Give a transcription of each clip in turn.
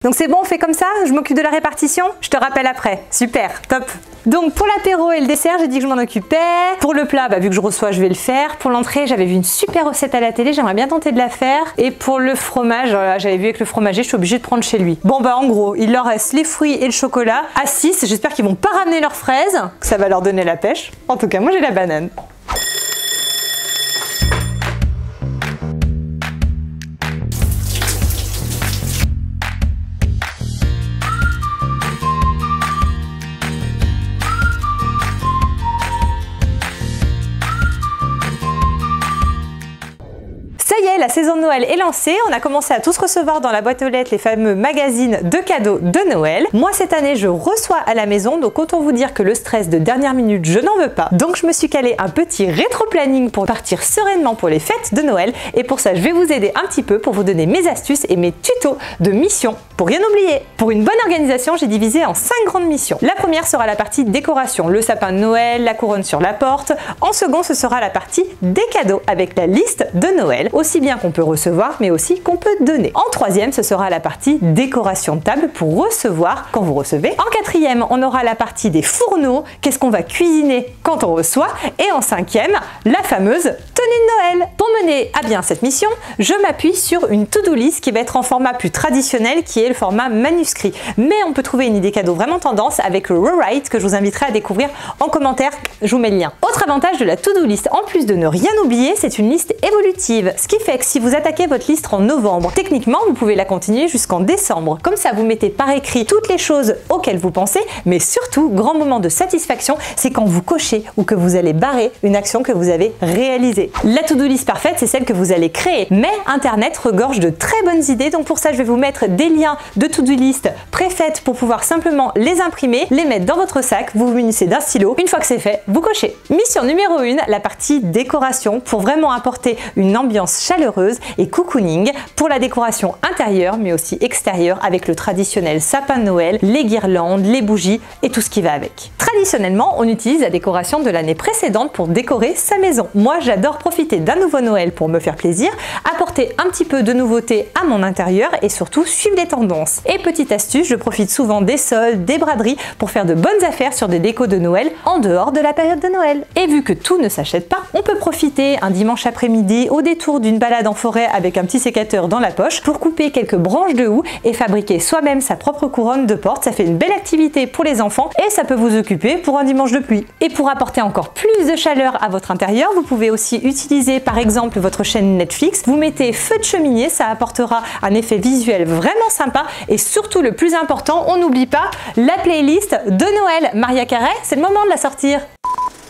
Donc c'est bon, on fait comme ça? Je m'occupe de la répartition? Je te rappelle après. Super, top. Donc pour l'apéro et le dessert, j'ai dit que je m'en occupais. Pour le plat, vu que je reçois, je vais le faire. Pour l'entrée, j'avais vu une super recette à la télé, j'aimerais bien tenter de la faire. Et pour le fromage, j'avais vu avec le fromager, je suis obligée de prendre chez lui. Bon en gros, il leur reste les fruits et le chocolat à 6. J'espère qu'ils vont pas ramener leurs fraises, que ça va leur donner la pêche. En tout cas, moi j'ai la banane. Ça y est, la saison de Noël est lancée, on a commencé à tous recevoir dans la boîte aux lettres les fameux magazines de cadeaux de Noël. Moi cette année je reçois à la maison, donc autant vous dire que le stress de dernière minute je n'en veux pas. Donc je me suis calé un petit rétro-planning pour partir sereinement pour les fêtes de Noël et pour ça je vais vous aider un petit peu pour vous donner mes astuces et mes tutos de missions pour rien oublier. Pour une bonne organisation, j'ai divisé en 5 grandes missions. La première sera la partie décoration, le sapin de Noël, la couronne sur la porte. En second, ce sera la partie des cadeaux avec la liste de Noël, aussi bien qu'on peut recevoir mais aussi qu'on peut donner. En troisième, ce sera la partie décoration de table pour recevoir quand vous recevez. En quatrième, on aura la partie des fourneaux, qu'est-ce qu'on va cuisiner quand on reçoit. Et en cinquième, la fameuse tenue de Noël. Pour mener à bien cette mission, je m'appuie sur une to-do list qui va être en format plus traditionnel qui est le format manuscrit. Mais on peut trouver une idée cadeau vraiment tendance avec le rewrite que je vous inviterai à découvrir en commentaire, je vous mets le lien. Autre avantage de la to-do list, en plus de ne rien oublier, c'est une liste évolutive. Ce qui fait que si vous attaquez votre liste en novembre, techniquement vous pouvez la continuer jusqu'en décembre. Comme ça vous mettez par écrit toutes les choses auxquelles vous pensez, mais surtout, grand moment de satisfaction, c'est quand vous cochez ou que vous allez barrer une action que vous avez réalisée. La to-do list parfaite, c'est celle que vous allez créer. Mais Internet regorge de très bonnes idées, donc pour ça je vais vous mettre des liens de to-do list préfaites pour pouvoir simplement les imprimer, les mettre dans votre sac, vous vous munissez d'un stylo. Une fois que c'est fait, vous cochez. Mission numéro 1, la partie décoration pour vraiment apporter une ambiance chaleureuse et cocooning pour la décoration intérieure mais aussi extérieure avec le traditionnel sapin de Noël, les guirlandes, les bougies et tout ce qui va avec. Traditionnellement, on utilise la décoration de l'année précédente pour décorer sa maison. Moi, j'adore profiter d'un nouveau Noël pour me faire plaisir, apporter un petit peu de nouveauté à mon intérieur et surtout suivre les tendances. Et petite astuce, je profite souvent des soldes, des braderies pour faire de bonnes affaires sur des décos de Noël en dehors de la période de Noël. Et vu que tout ne s'achète pas, on peut profiter un dimanche après-midi au détour d'une balade en forêt avec un petit sécateur dans la poche pour couper quelques branches de houx et fabriquer soi-même sa propre couronne de porte. Ça fait une belle activité pour les enfants et ça peut vous occuper pour un dimanche de pluie. Et pour apporter encore plus de chaleur à votre intérieur, vous pouvez aussi utiliser par exemple votre chaîne Netflix. Vous mettez feu de cheminée, ça apportera un effet visuel vraiment sympa et surtout le plus important, on n'oublie pas la playlist de Noël. Mariah Carey, c'est le moment de la sortir.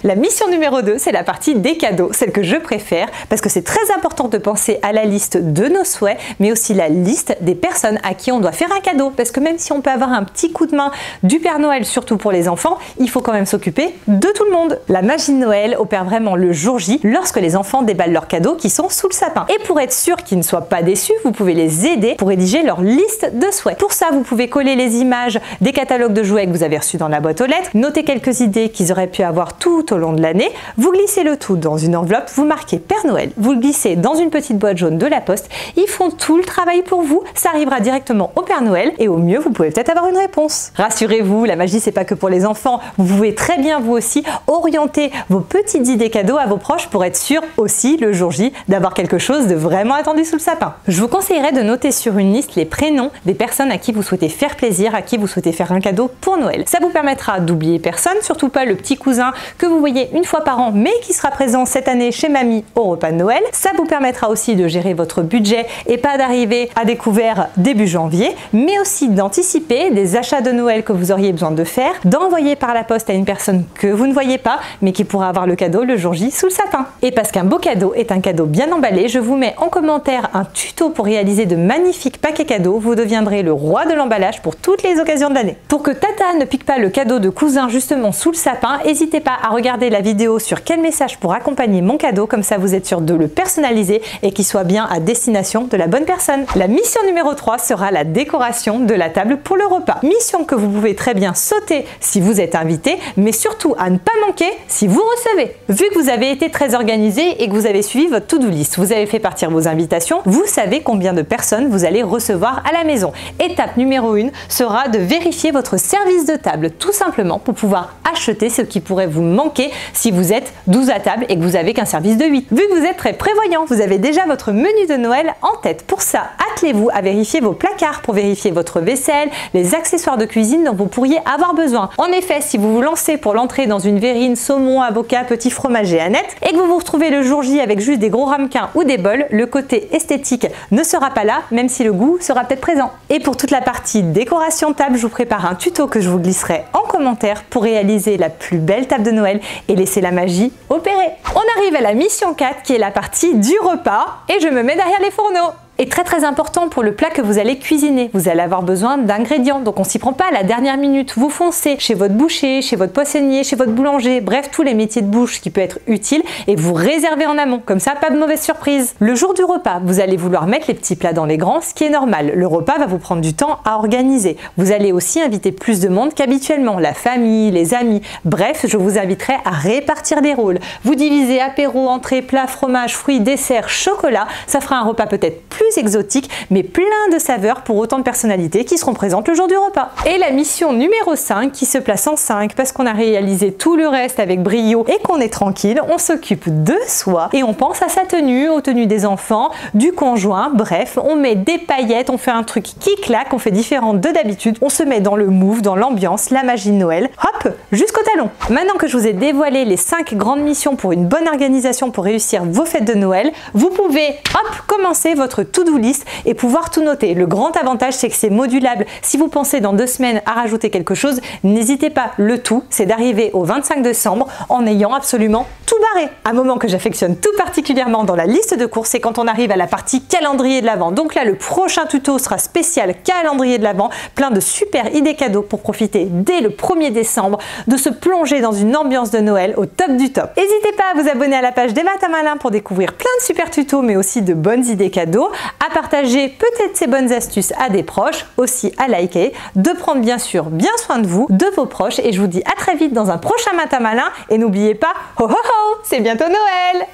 La mission numéro 2, c'est la partie des cadeaux, celle que je préfère parce que c'est très important de penser à la liste de nos souhaits, mais aussi la liste des personnes à qui on doit faire un cadeau. Parce que même si on peut avoir un petit coup de main du Père Noël, surtout pour les enfants, il faut quand même s'occuper de tout le monde. La magie de Noël opère vraiment le jour J lorsque les enfants déballent leurs cadeaux qui sont sous le sapin. Et pour être sûr qu'ils ne soient pas déçus, vous pouvez les aider pour rédiger leur liste de souhaits. Pour ça, vous pouvez coller les images des catalogues de jouets que vous avez reçus dans la boîte aux lettres, noter quelques idées qu'ils auraient pu avoir tout au long de l'année, vous glissez le tout dans une enveloppe, vous marquez Père Noël, vous le glissez dans une petite boîte jaune de la Poste, ils font tout le travail pour vous, ça arrivera directement au Père Noël et au mieux vous pouvez peut-être avoir une réponse. Rassurez-vous, la magie c'est pas que pour les enfants, vous pouvez très bien vous aussi orienter vos petites idées cadeaux à vos proches pour être sûr aussi le jour J d'avoir quelque chose de vraiment attendu sous le sapin. Je vous conseillerais de noter sur une liste les prénoms des personnes à qui vous souhaitez faire plaisir, à qui vous souhaitez faire un cadeau pour Noël. Ça vous permettra d'oublier personne, surtout pas le petit cousin que vous voyez une fois par an mais qui sera présent cette année chez mamie au repas de Noël. Ça vous permettra aussi de gérer votre budget et pas d'arriver à découvert début janvier, mais aussi d'anticiper des achats de Noël que vous auriez besoin de faire, d'envoyer par la poste à une personne que vous ne voyez pas mais qui pourra avoir le cadeau le jour J sous le sapin. Et parce qu'un beau cadeau est un cadeau bien emballé, je vous mets en commentaire un tuto pour réaliser de magnifiques paquets cadeaux. Vous deviendrez le roi de l'emballage pour toutes les occasions de l'année. Pour que Tata ne pique pas le cadeau de cousin justement sous le sapin, n'hésitez pas à regarder regarder la vidéo sur quel message pour accompagner mon cadeau, comme ça vous êtes sûr de le personnaliser et qu'il soit bien à destination de la bonne personne. La mission numéro 3 sera la décoration de la table pour le repas. Mission que vous pouvez très bien sauter si vous êtes invité, mais surtout à ne pas manquer si vous recevez. Vu que vous avez été très organisé et que vous avez suivi votre to-do list, vous avez fait partir vos invitations, vous savez combien de personnes vous allez recevoir à la maison. Étape numéro 1 sera de vérifier votre service de table, tout simplement pour pouvoir acheter ce qui pourrait vous manquer si vous êtes 12 à table et que vous n'avez qu'un service de 8. Vu que vous êtes très prévoyant, vous avez déjà votre menu de Noël en tête. Pour ça, attelez-vous à vérifier vos placards pour vérifier votre vaisselle, les accessoires de cuisine dont vous pourriez avoir besoin. En effet, si vous vous lancez pour l'entrée dans une verrine, saumon, avocat, petit fromage et aneth, et que vous vous retrouvez le jour J avec juste des gros ramequins ou des bols, le côté esthétique ne sera pas là, même si le goût sera peut-être présent. Et pour toute la partie décoration table, je vous prépare un tuto que je vous glisserai en commentaire pour réaliser la plus belle table de Noël et laisser la magie opérer. On arrive à la mission 4 qui est la partie du repas et je me mets derrière les fourneaux. Et très important pour le plat que vous allez cuisiner. Vous allez avoir besoin d'ingrédients, donc on s'y prend pas à la dernière minute. Vous foncez chez votre boucher, chez votre poissonnier, chez votre boulanger, bref tous les métiers de bouche qui peuvent être utiles et vous réservez en amont. Comme ça, pas de mauvaise surprise. Le jour du repas, vous allez vouloir mettre les petits plats dans les grands, ce qui est normal. Le repas va vous prendre du temps à organiser. Vous allez aussi inviter plus de monde qu'habituellement, la famille, les amis. Bref, je vous inviterai à répartir les rôles. Vous divisez apéro, entrée, plat, fromage, fruits, dessert, chocolat. Ça fera un repas peut-être plus exotique, mais plein de saveurs pour autant de personnalités qui seront présentes le jour du repas. Et la mission numéro 5 qui se place en 5 parce qu'on a réalisé tout le reste avec brio et qu'on est tranquille, on s'occupe de soi et on pense à sa tenue, aux tenues des enfants, du conjoint, bref, on met des paillettes, on fait un truc qui claque, on fait différent de d'habitude, on se met dans le move, dans l'ambiance, la magie de Noël, hop, jusqu'au talon. Maintenant que je vous ai dévoilé les 5 grandes missions pour une bonne organisation pour réussir vos fêtes de Noël, vous pouvez, hop, commencer votre to-do list et pouvoir tout noter. Le grand avantage, c'est que c'est modulable. Si vous pensez dans 2 semaines à rajouter quelque chose, n'hésitez pas. Le tout, c'est d'arriver au 25 décembre en ayant absolument tout barré. Un moment que j'affectionne tout particulièrement dans la liste de courses, c'est quand on arrive à la partie calendrier de l'Avent. Donc là, le prochain tuto sera spécial calendrier de l'Avent, plein de super idées cadeaux pour profiter dès le 1er décembre de se plonger dans une ambiance de Noël au top du top. N'hésitez pas à vous abonner à la page des Matins Malins pour découvrir plein de super tutos, mais aussi de bonnes idées cadeaux, à partager peut-être ces bonnes astuces à des proches, aussi à liker, de prendre bien sûr bien soin de vous, de vos proches, et je vous dis à très vite dans un prochain Matin Malin, et n'oubliez pas, ho ho ho, c'est bientôt Noël!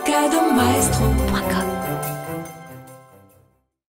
Cadeaumaestro.com